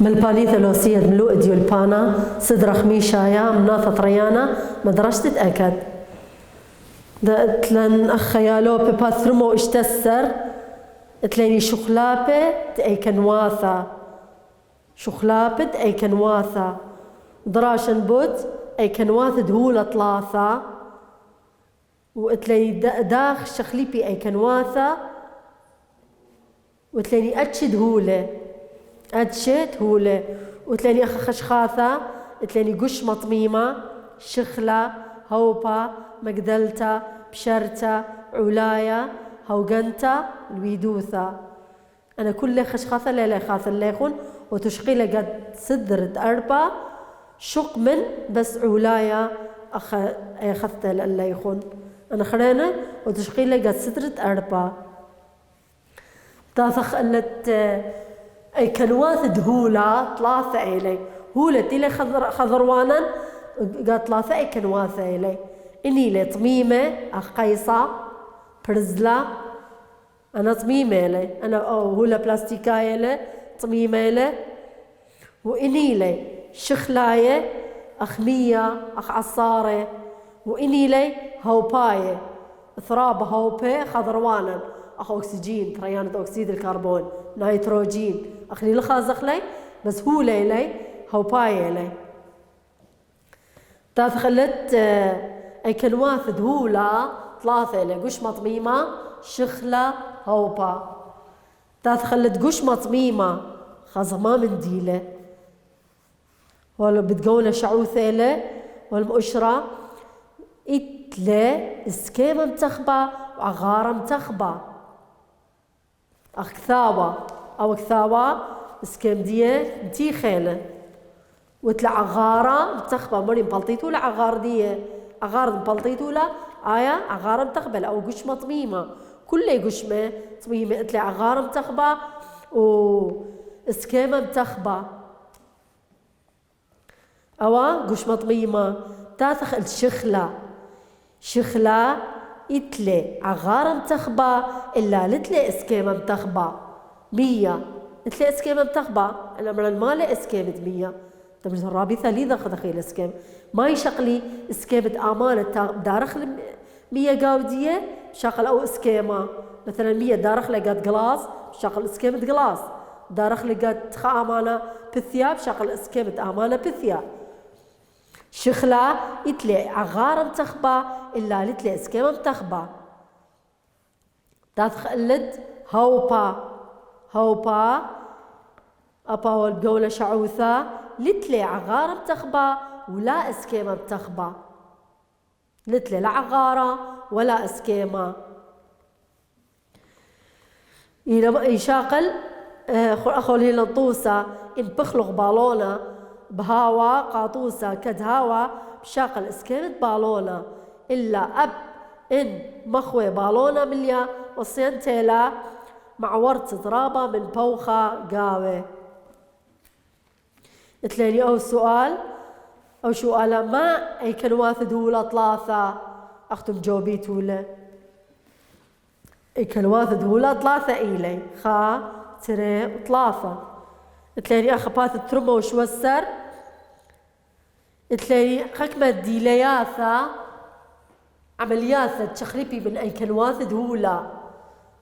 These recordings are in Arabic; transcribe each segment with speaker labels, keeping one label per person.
Speaker 1: ملباني ثلوثية ملوء ديولبانا صدر خميشايا مناثة طريانا مدرشة أكد تلن أخيالو بباثرمو اشتسر تليني شخلابة أي كنواثة شخلابة أي كنواثة دراشن بوت أي كنواثة دهولة ثلاثة وتليني داخ شخليبي أي كنواثة وتليني أتشد هولة أتشد هولة وتليني أخ خشخاثة تليني قش مطميمة شخلة هوبا مقدلتا بشرتا علايا هوغنتا الويدوثة أنا كل خشخاثة لا خاثة الليخون وتشقيلة قد صدرت أربا شق من بس علايا أخذت الليخون أنا خلينا وتشقيلة قد صدرت أربا تاثخ قلت أي كنواث دهولة ثلاثة إلي هولة إلي خضروانا قد ثلاثة أي كنواثة إلي إني لي طميمة أخ قيصة برزلة أنا طميمة إلي أنا هولة بلاستيكاية إلي طميمة إلي وإني لي شخلاية أخ مية أخ عصارة وإني لي هوباية ثراب هوبي خضروانا أخ أكسجين تريانة أكسيد الكربون نيتروجين أخلي لخازخ لي بس هو لي هوباية لي تاثخلت أي كنواث دهولة ثلاثة لي قش مطميمة شخلة هوبا تاثخلت قش مطميمة خازما من ديلة ولا بتقولنا شعوثة لي والمؤشرة إتلي اسكيمة متخبة وعغارة متخبة أخثاوة أو كثاوة اسكيم ديه انتي خيلة وتلا عغارة متخبة مريم بلطيتو لا عغار ديه عغار بلطيتو لا آية عغارة متخبة أو قش مطميمة كل قشمة طميمة اتلي عغارة متخبة واسكيمة متخبة أو قش مطميمة تاثخ الشخلة شخلة إتلي عغارة متخبة إلا لتلي اسكيمة متخبة 100 إتلي اسكيمة متخبة أنا من المال اسكيمة 100 تمجد الرابطة لي دخيل اسكيم ما يشقلي اسكيمة آمانة دارخل 100 قاودية بشغل أو اسكيمة مثلا 100 دارخل قد قلاص بشغل اسكيمة قلاص دارخل قد خا آمانة بثياب بشغل اسكيمة آمانة بثياب شخلة إتلي عغارة متخبة إلا لتلي اسكيمة متخبة تاثخلد هوبا أبا والبقولة شعوثة لتلي عغارة متخبة ولا اسكيمة متخبة لتلي لا عغارة ولا اسكيمة يشاقل أخولي لنطوسة إن بخلق بالونة بهاوا قاطوسة كد هاوا بشاقل اسكيمة بالونة إلا أب إن مخوي بالونة مليا وصينتيلا مع ورد ضرابة من بوخة قاوة تلاني أو سؤال أو سؤال ما أي كنواث دولة ثلاثة أختم جوبيت ولا أي كنواث دولة ثلاثة إيلي خا تري ثلاثة تلاني أخبات الترمة وشوسر تلاني حكمة ديلياثة عملياثة تشخلبي من أي كنواث دولة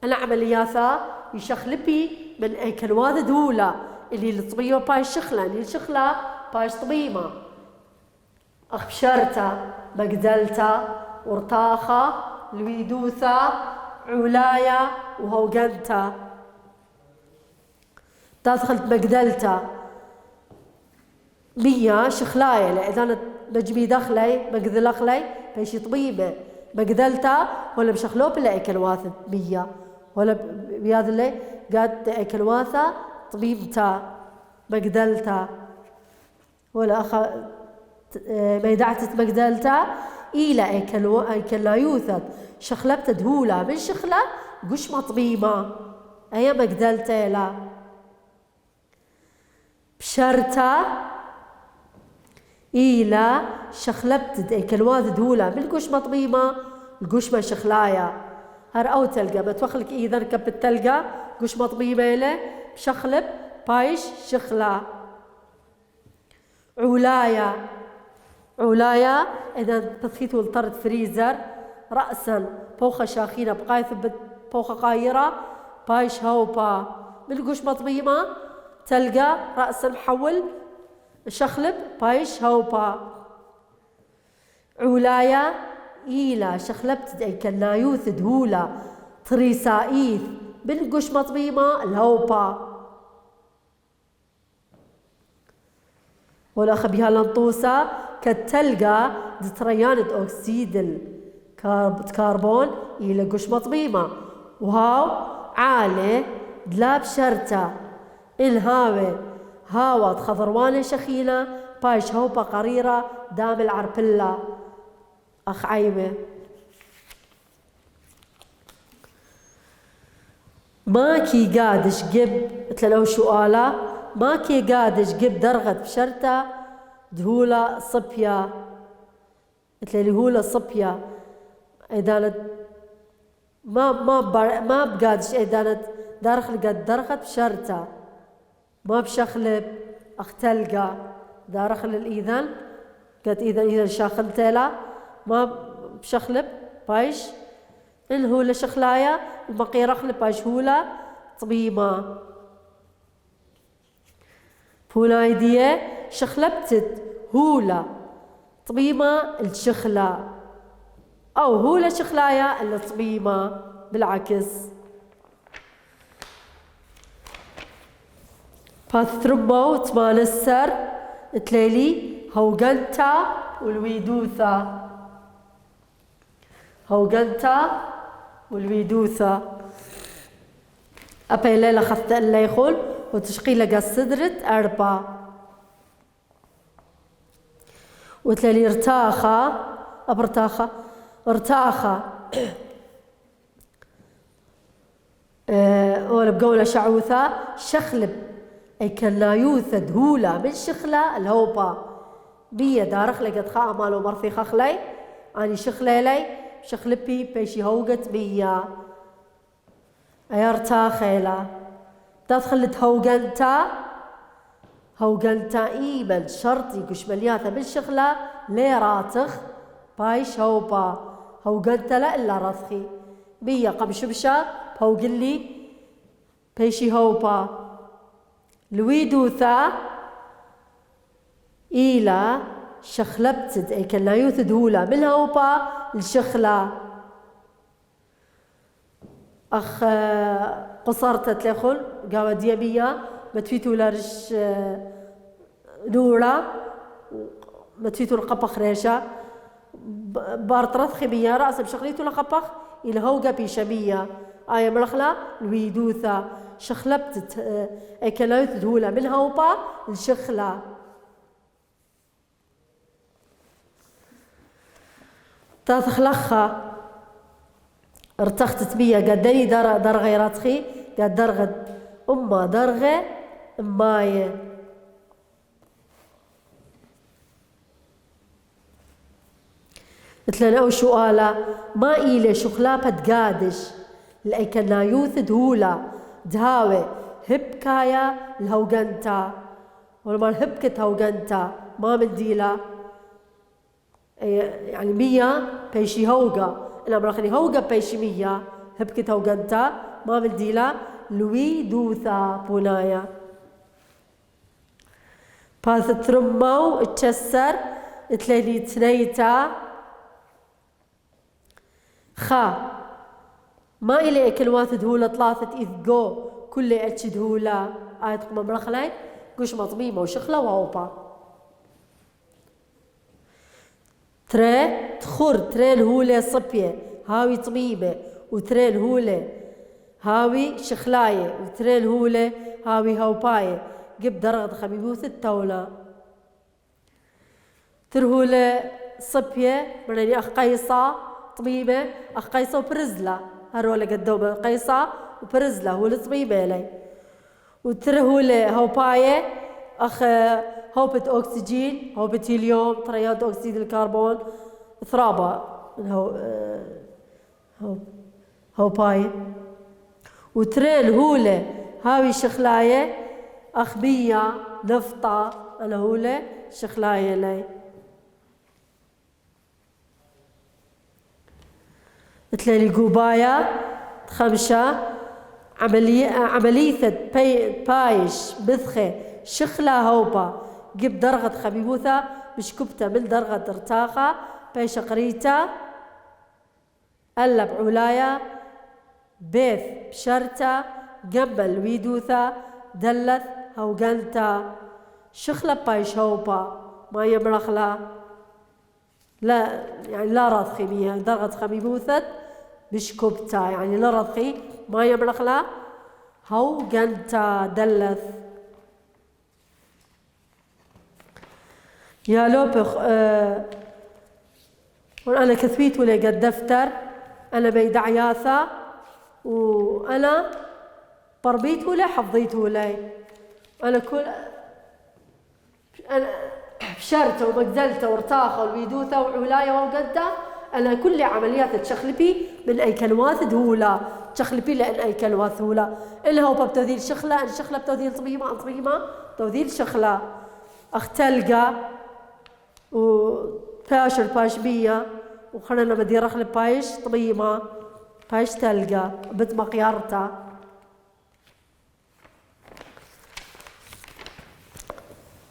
Speaker 1: أنا عملياثة يشخلبي من أي كنواث دولة اللي الطبيبة باي شخلة اللي الشخلة باي طبيبة أخبشرتا مقدلتا ورطاخة الويدوثة علايا وهوغنتا تدخلت مقدلتا 100 شخلاية إذا أنا بجمي دخلي مقدل أخلي بيشي طبيبة مقدلتا ولا بشخلو بلا أكل واثد 100 ولا بياذ اللي قاد أكل واثة طبيبتا مقدلتا ولا ميدعتت مقدلتا إلى أكل لا يوثد شخلبت دهولة من شخلة قش مطبيمة أي مقدلتا لا بشرتا إلى شخلبت كلواذ دهولة من قش مطبيمة القش ما شخلايا هر أو تلقى ما توخلك إذا كب التلقى قش مطبيمة له بشخلب بايش شخلا عولايا. عولايا إذا بثيتو الطرد فريزر رأسا بوخة شاخينة بقايث بوخة قايرة بايش هوبا بالقوش مطبيمة تلقى رأسا محول شخلب بايش هوبا. عولايا إيلا شخلبت أي كنايوث دهولا تريسائيث بالقوش مطبيمة الهوبا. ولا خبيها لنطوسة كتلقى دتريانة أكسيد الكربون إلى قش مطبيمة وهاو عالي دلاب شرطة الهاوي هاوات خضروانة شخينة بايش هوبا قريرة دام العربلة أخ عيبة. ماكي قادش جب تلو سؤالة ماكي قادش جب درغت بشرطة دهولة صبية اللي هولة صبية إدانت ما بقادش إدانت دارخل قد درغت بشرطة ما بشخلب أختلقى دارخل الإذن قد إذن شاخلتلا ما بشخلب بايش الهولة شخلايا البقية رخلب بايش هولة طبيمة. فولايدية شخلبتت هولة طبيمة الشخلة أو هولة شخلايا الطبيمة بالعكس. باثرمو تمانسر تليلي هوغنتا والويدوثا هوغنتا والويدوثا أبا ليلة خفت اللي يخل وتشقيلة قصدرت أربع وتلالي ارتاخة أبرتاخة ارتاخة ولا بقولة شعوثة شخلب أي كنايوثة دهولة من شخلة الهوبا بيا دارخ لقد خاء مالو مرثي خخلي أني شخلي لي شخلبي بيشي هوقت بيا أي ارتاخيلا تدخلت هوغنتا إيمن شرطي قش ملياثة من شغلة لي راتخ بايش هوبا هوغنتا لا إلا رثخي بيا قمشبشة بهوغلي بيشي هوبا لويدوثا إيلا شخلبتد أي كنايوث دهولا من هوبا الشخلة أخ قصرت تلخل قاوة ديامية متفيتو لارش نورا متفيتو القبخ ريشة بارترث خبية رأس بشغليتو لقبخ إلى هوقا بيشمية آية ملخلة الويدوثة شخلبت أي كنايوث دهولا من هوبا الشخلة. تاثخلخة ارتخت بيا قدني در غيراتخي قد درغد أما درغة أماية مثل أو سؤالة ما إلي شخلابة قادش لأي كنايوث دهولا دهاوي هبكايا الهوغنتا ولا هبكت هوغنتا ما مديلا يعني مية بيشي هوغا أنا مرخني هوغا بيشي مية هبكت هوغنتا ما مديلا لوي دوثا بونايا باث ترمو اتشسر تليلي تنيتا خا ما إلي كلمات دهولة ثلاثة إذ جو كل اتش دهولة آية قمم رخلين قش مطميمة وشخلة وهوبا تري تخر ترين هولة صبية هاوي طميمة وترين هولة هاوي شخلاية وترين هولة هاوي هوباية قب درغد خبيبوث التولة ترهولة صبية مرني أخ قيصة طميمة أخ قيصة وبرزلة هرولة قدومة قيصة وبرزلة هولة طميمة لي وترهولة هوباية أخ هوبة أكسجين هوبة هيليوم تريات أكسيد الكربون ثرابة هوباية وترين هولة هاوي شخلاية أخبية نفطة أنا هولة شخلاية لي تلالي قوبايا 5 عملية بايش بذخة شخلا هوبا جيب درغة خبيبوثة مش كبتة من درغة ارتاخة بايش قريتا ألا بعولايا بيث بشرتا قبل ويدوثة دلث هوغانتا شخلا بايش هوبا ما يمرخلا لا يعني لا رضخي بيها درغة خبيبوثة مش كبتا يعني لا رضخي ما يمرخلا هوغانتا دلث يا لوبخ وأنا كثبيت ولا قد دفتر أنا بيد عياثة وأنا بربيت ولا حفظيت ولا أنا أنا بشرته ومقدلته وارتاخه والويدوثة وعلاية وقدة أنا كل عمليات تشخلبي من أي كلمات دهولا تشخلبي لأن أي كلمات هولا إلا هو بتوذيل شخلة الشخلة بتوذيل طبيمة توذيل شخلة أختلقة وباشر باش بيا وخلنا بدي رخل بايش طبيمة بايش تلقى بد مقيارتا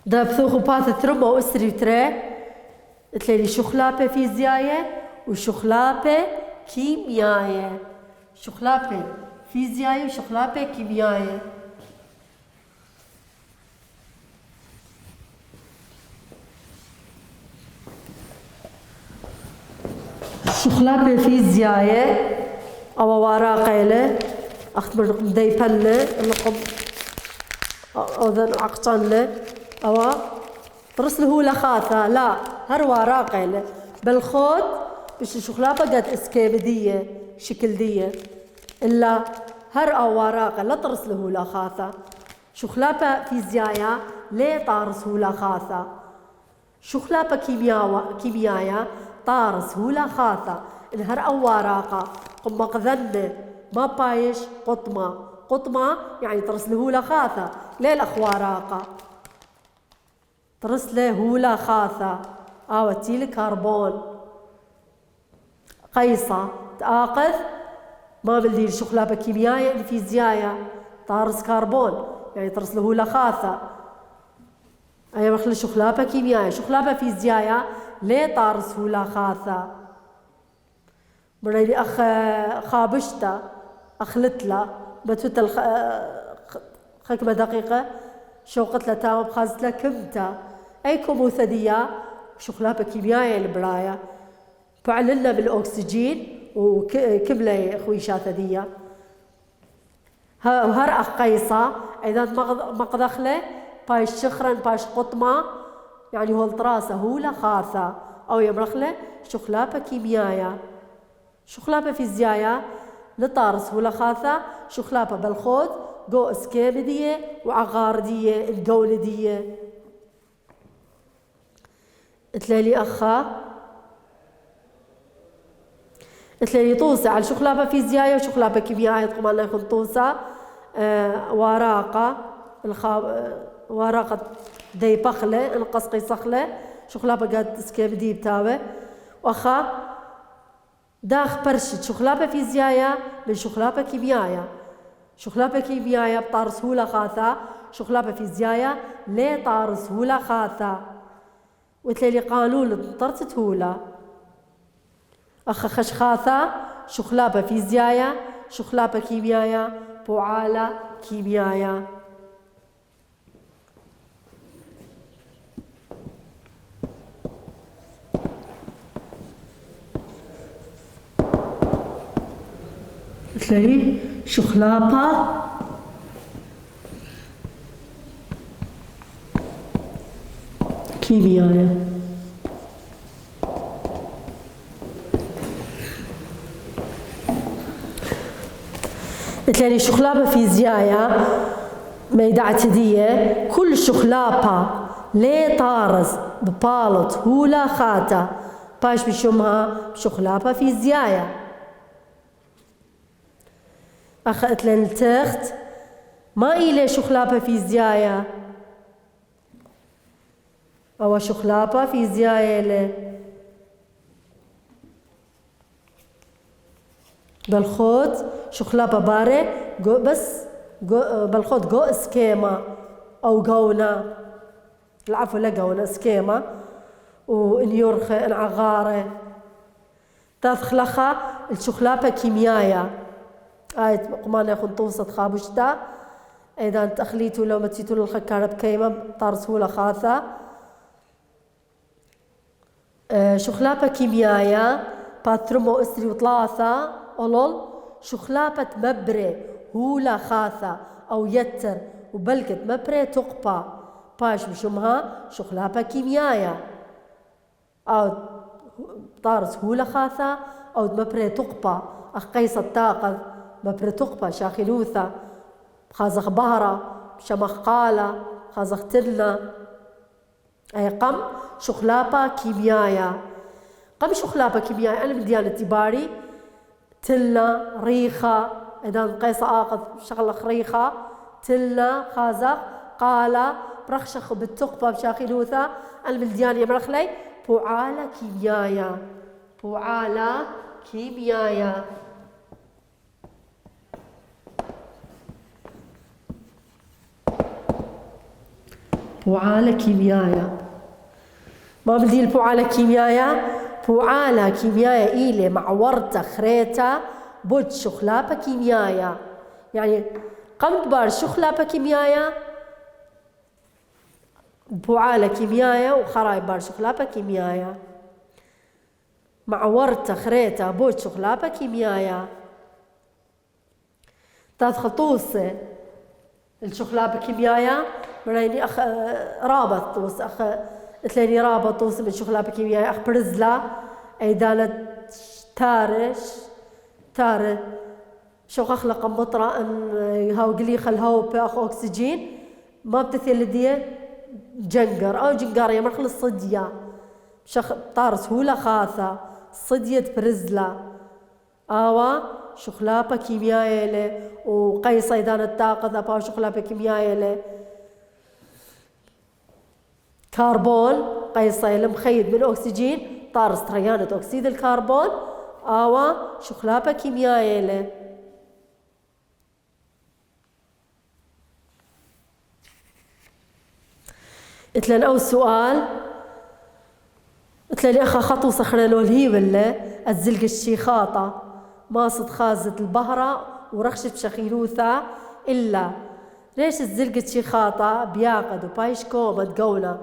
Speaker 1: دا بثوخو باث ثرمو واسري تري تلاقي شخلابة فيزيائية وشخلابة كيميائية شخلابة فيزيائية وشخلابة كيميائية شخلابة فيزيائية أو وراقيلة أختبر ديبلة اللقب أو ذن عقصانة أو ترسله لخاثة لا هر وراقيلة بالخوت بش شخلابة قد اسكيبدية شكل دية إلا هر أو وراقة لا ترسله لخاثة شخلابة فيزيائية ليه طارسه لخاثة شخلابة كيميائية طارس هولا خاثة الهر أو وراقة قم قذنة ما بايش قطمة يعني ترس له هولا خاثة ليه الأخواراقة ترس له هولا خاثة وتيل كربون قيصة تآقذ ما بلدي شخلابة كيميائية فيزيائية طارس كربون يعني ترس له هولا خاثة أي مخلي شخلابة كيميائية شخلابة فيزيائية ليه طارس هولا خاثة مريدي أخ خابشتا أخلتلا بتوت خكمة دقيقة شوقتلا تاوم بخازتلا كمتا أي كموثدية شخلابة كيميائية البراية فعلنا بالأكسجين وكملة خويشات ثدية هر أخ قيصة إذا مقدخله بايش شخرا بايش قطمة يعني هو الطراسة هولا خاثة أو يمرخله شخلابة كيميائية شخلابة فيزيائية لطارس هولا خاثة شخلابة بالخوت جو اسكيمدية وعقاردية الجولدية تلالي أخا تلالي طوسة على شخلابة فيزيائية وشخلابة كيميائية طبعا لا يكون طوسة وراقة ورقة دي بخلة القصقي صخلة شخلابة قد سكيبدي بتاوه وأخا داخ برشد شخلابة فيزيائية من شخلابة كيميائية شخلابة كيميائية بطارس هولا خاثة شخلابة فيزيائية ليه طارس هولا خاثة وتلالي قانون طرتت هولا أخا خش خاثة شخلابة فيزيائية شخلابة كيميائية بوعالة كيميائية تلاقي شخلابة كيميائية تلاقي شخلابة فيزيائية ميدعة دية كل شخلابة ليه طارز ببالط هولا خاتا باش بشمها شخلابة فيزيائية أخذت أو شخلابة فيزياء بالخود شخلابة باري بس بالخود جو اسكيما أو جونا العفو لا جونا اسكيما ونيورخ انعغارة تاثخلخة الشخلابة كيميايا قمان ياخد توسط خابشتا إذا تخليتو لو متيتو للخكارة بكيمة طارسهو لخاثة شخلابة كيميايا باترمو اسري وطلاثة أولول شخلابة مبري هولا خاثة أو يتر وبلكت مبري تقبى باش بشمها شخلابة كيميايا أو طارس هولا خاثة أو مبري تقبى أخ قيس الطاقة مبري تقبى شاخلوثة خازخ بهرة شمخ قالة خازخ تلنا أي قم شخلابة كيميايا قم شخلابة كيميايا أنا من ديانة تباري تلنا ريخة إذا قيسة آخذ شغلة ريخة تلنا خازخ قالة برخشخ بالتقبة بشاخلوثة أنا من ديانة برخلي بوعالة كيميايا بوعالة كيميايا بوعالة كيميايا ما بدي البوعالة كيميايا بوعالة كيميايا إيلي مع ورطة خريطة بود شخلابة كيميايا يعني قمت بار شخلابة كيميايا بوعالة كيميايا وخراي بار شخلابة كيميايا مع ورطة خريطة بود شخلابة كيميايا تدخطوسة الشخلابة كيميايا مريني أخ رابط توس أخ تلاقيني رابط توس من شخلابة كيميائية أخ برزلة أيدانة تار شو أخلق مطرة أن هاو قليخ الهاو بأخ أكسجين ما بتثير لديه جنقر أو جنقارية مرخل الصدية طار سهولة خاثة صدية برزلة آوا شخلابة كيميائية وقيس أيدانة طاقة ذا شخلابة كيميائية كربون قيصة المخيد من أكسجين طارس تريانة أكسيد الكربون آوا شخلابة كيميائية اتلن أو سؤال اتلن أخا خطو صخرة الهي ولا الزلق الشيخاطة ماصد خازة البهرة ورخشة بشخيلوثة إلا ليش الزلق الشيخاطة بياقد وبايش كومة تقونا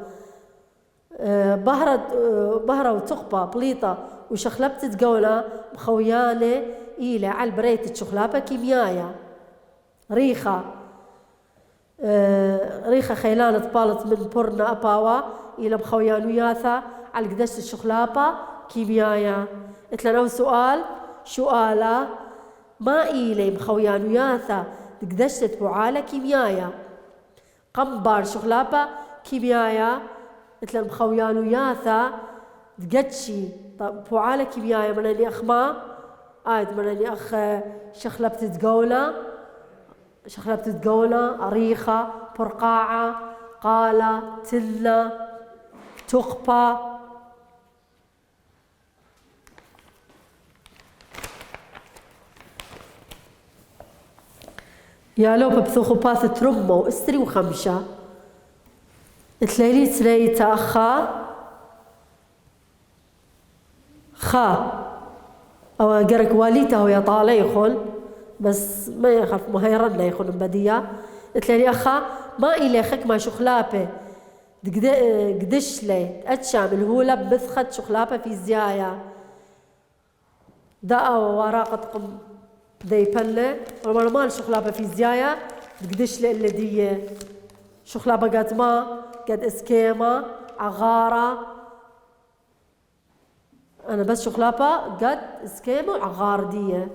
Speaker 1: بهرة وتقبة بليطة وشخلبت تقونا مخويانة إيلة على البريت شخلابة كيميايا ريخة خيلانة بالت من برنا أباوا إلى مخويان وياثا على قدشت الشخلابة كيميايا اتلنو سؤال شؤالة ما إيلي مخويان وياثا قدشت بوعالة كيميايا قمبار شخلابة كيميايا اتلن مخويان وياثا دقتشي طب بوعالة كيميايا منني أخ ما منني أخ شخلبت تقونا أريخة برقاعة قالة تلة تقبة يا لو ببثوخو باث ترمو استري وخمشة تلاقي تأخا خا أو قرق واليته يا طالع يخل بس ما يخاف مهيرنا يخون بديا تلاقي أخا ما إلي خك ما شخلابة قدش لي أتشام الهولة بمثخت شخلابة في زيايا دا وراقة قم دي بلة ورمان شخلابة في زيايا قدش لي اللي دي شخلابة قد ما قد اسكيما عغارة أنا بس شخلابة قد اسكيما عغار دي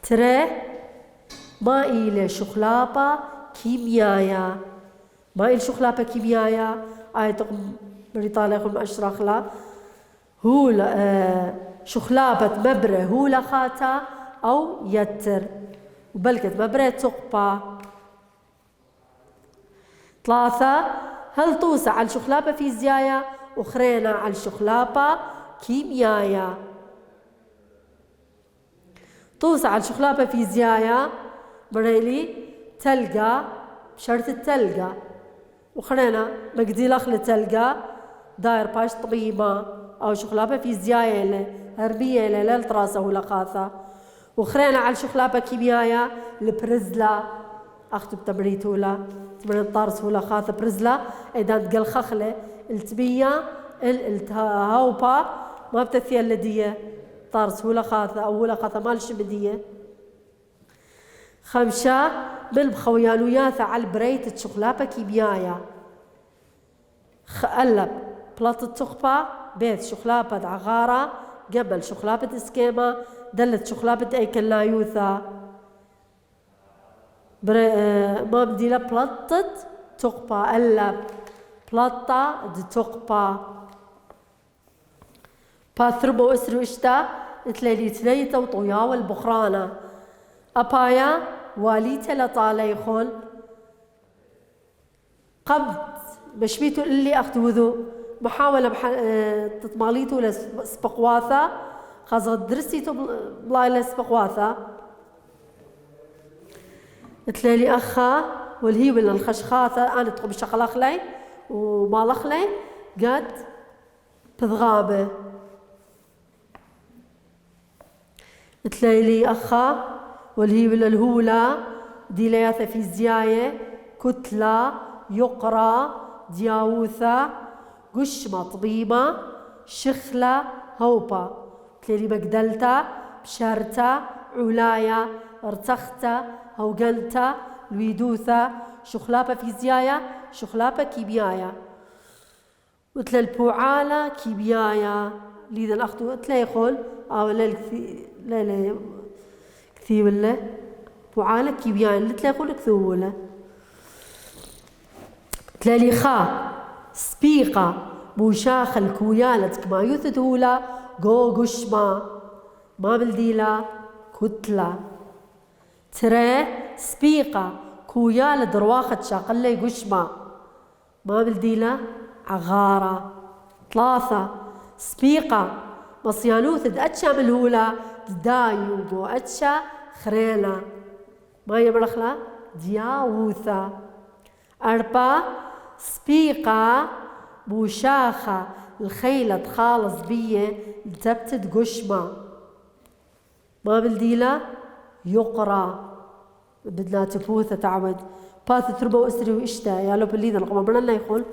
Speaker 1: ترى ما إلى شخلابة كيميايا ما إلى شخلابة كيميايا تقم بريطانيا يقول أشرح لا هو شخلابة مبرة هو لخاتا أو يتر وبلكت مبرة تقبى 3 هل توسع على شخلابة فيزيايا وخرينا على شخلابة كيميايا. توسع على شخلابة فيزيايا بريلي تلقى بشرط التلقى وخرينا مقدي لخل تلقى داير باش طبيبة أو شخلابة فيزيايا هربية للتراسة ولا خاثة وخرينا على شخلابة كيميايا البرزلا أختب تمريتولا تمرين طارس ولا خاثة برزلا إذا تقل خخلة التبية الهاوبا ما بتثير لدية طارس ولا خاثة أو ولا خاثة مالش بدية. 5 بالبخويانوياثة على البريت شخلابة كيميايا قلب بلاط التخبة بيت شخلابة عغارة قبل شخلابة اسكيما دلت شخلابة ايكلايوثا ما بدي لا بلاطة تقبة قلب بلاطة دي تقبة باثربو اسرو اشتا اتلالي تليتا وطويا والبخرانة أبايا واليتا لطاليخون قبض بشبيتو اللي أخذوذو محاولة تطماليتو لسبقواثا خاصة درسيتو بلاي لسبقواثا تلالي أخا والهي ولا الخشخاثة أنا تقوم شقلاخلي ومالخلي قد بذغابة تلالي أخا والهي ولا الهولة ديلياثة فيزياية كتلة يقرى دياوثة قشمة طبيبة شخلة هوبا تلالي مقدلتا بشارتا علايا ارتختا هوقلتا الويدوثة شخلابة فيزيايا شخلابة كيميايا وتلا البوعالة كيميايا لذا الأخت تلايخول أو لا كثير ولا بوعالة كيميايا اللي تلايخول كثولة تلالي خا سبيقة بوشاخ الكويالة كما يثدولا جو قشمة ما بالديلا كتلة ترى سبيقة كويالة درواخة شاقلة قشمة ما بالديلا عغارة 3 سبيقة مصيانوث أتشا ملهولة دايو بو أتشا خريلة ما يبرخلا دياوثة 4 سبيقة بوشاخة الخيلة تخالص بيه تبتد قشمة ما بالديلة يقرأ بدنا تفوثة تعود باث تربو اسري واشتا يا لو بالليذا القمر بنا يقول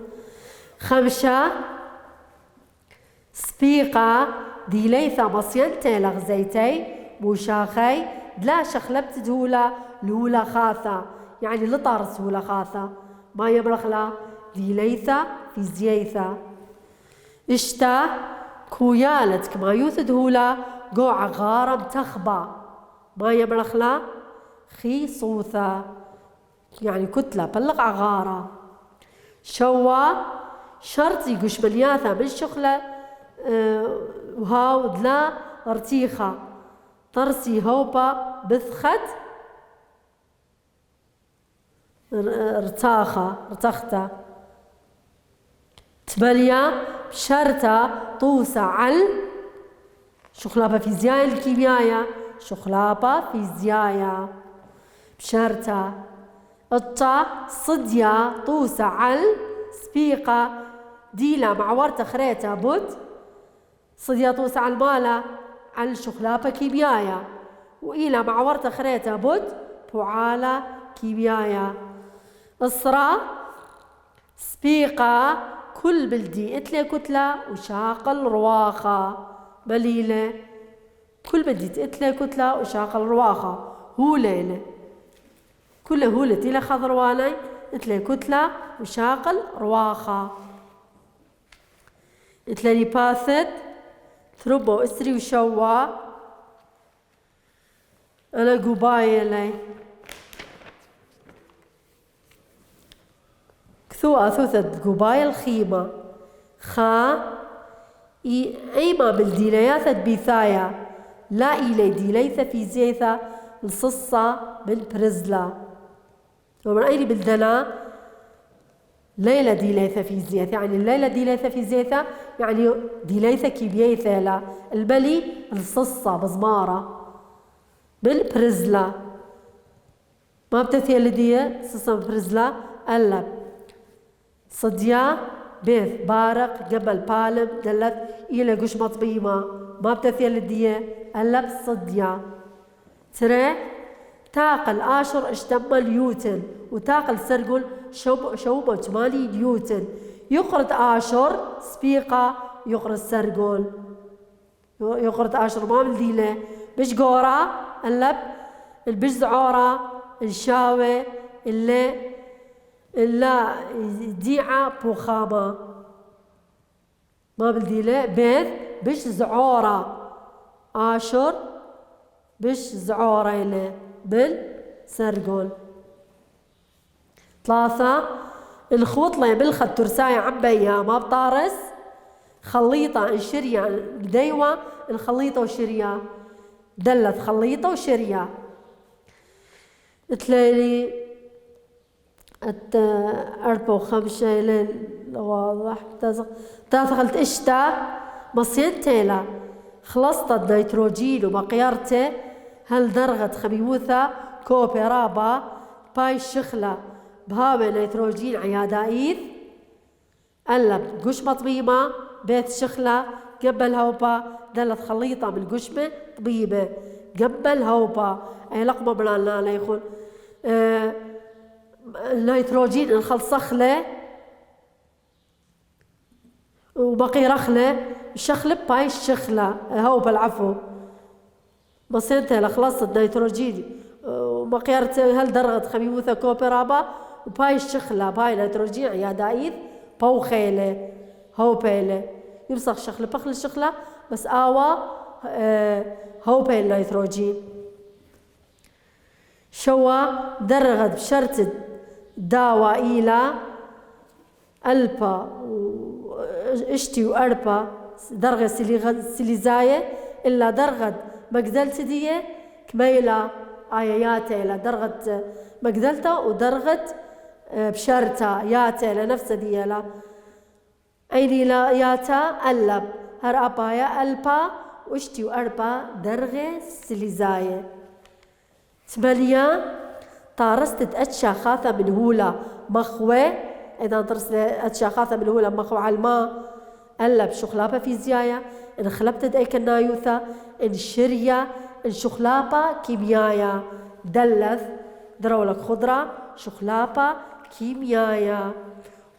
Speaker 1: 5 سبيقة ديليثا مصينتي لغزيتي بوشاخي دلا شخلبت دهولا لهولا خاثة يعني لطارس هولا خاثة ما يبرخلا ديليثا في زييثا اشتا كويالت كما يوثدهولا قو عغارة متخبة ما يبرخلا خي صوثة يعني كتلة بلغ عغارة شوا شرطي قش ملياثة من شخلة وهاو دلا ارتيخة طرسي هوبا بثخت ارتخته 8 بشرطة توسع على شخلابة فيزيايا الكيميايا شخلابة فيزيايا بشرطة الطا صديا توسع على سبيقة ديلا مع ورطة خريطة بوت صديا توسع على المالة على شخلابة كيميايا وإلى مع ورطة خريطة بوت بوعالة كيميايا إصرا سبيقة كل بلدي اتلي كتلة وشاقل رواخة بليلة كل بلدي اتلي كتلة وشاقل رواخة هو ليلة كل هولة إلى خضرواني اتلي كتلة وشاقل رواخة اتلي باثت ثربو اسري وشوا أنا قبايلي كثوة ثوثت قبايل خيمة خا إيما بالديلياثة بيثايا لا إلي ديليثة في زيثة الصصة بالبرزلة ومن أيلي بالدنا ليلة ديليثة فيزياء يعني الليلة ديليثة فيزياء يعني ديليثة كيبياثة لا البلي الصصة بزمارة بالبرزلة ما بتثير لدية صصة برزلة ألا صديا بيث بارق قبل بالم دلت إلى قش مطبيمة ما بتثير لدية ألا صديا ترى تاقل آشر اشتمل نيوتن وتاقل سرقل شوبة مالي نيوتن يقرد آشر سبيقة يقرد سرقل يقرد آشر ما ملديله بش قورا اللب البش زعورة الشاوة إلا ديعة بوخامة ما بلديله بيث بش زعورة آشر بش زعورة إلي بالسرقل 3 الخوطلة بالخد ترساية عباية ما بطارس خليطة انشرية ديوة الخليطة وشرية دلت خليطة وشرية تلاقي 4 و5 لين واضح تدخلت اشتا مصين تيلا خلصت النيتروجين ومقيارته هل درغت خميوثة كوبيرابا باي الشخلة بهاوي نيتروجين عيادائيث قلب قش مطبيمة بيت شخلة قبل هوبا دلت خليطة من قشمة طبيبة قبل هوبا أي لقمة بلانا لا يخون النيتروجين انخل صخلة وبقي رخلة شخلة باي الشخلة هوبا العفو بسنتها لخلصت النيتروجين ومقيارته هل درغت خميموثة كوبيرابا وباي الشخلة باي نيتروجين عيادائيث باو خيلة هوبيلة يمسخ شخلة بخل الشخلة بس آوا هوبيل نيتروجين شوا درغت بشرط داوا إلى ألبا اشتي وأربا درغة سليزاية إلا درغت مقدلت دي كميلة آياته إلى درغت مقدلته ودرغت بشرطة ياته إلى نفس دي إلى أيني لا ياتا ألب هر أبايا ألبا واشتي وأربا درغة سليزاية 8 طارست أتشا خاثة من هولا مخوة إذا طرست أتشا خاثة من هولا مخوة على الماء ألب شخلابة فيزيايا إن خلبت ديك النايوثة إن شرية إن شخلابة كيميايا دلث درولك خضرة شخلابة كيميايا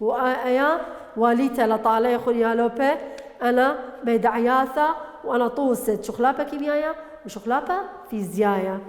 Speaker 1: وآيا واليتا لطالة يخون يالوبي أنا ميدعياثة وأنا طوست شخلابة كيميايا وشخلابة فيزيايا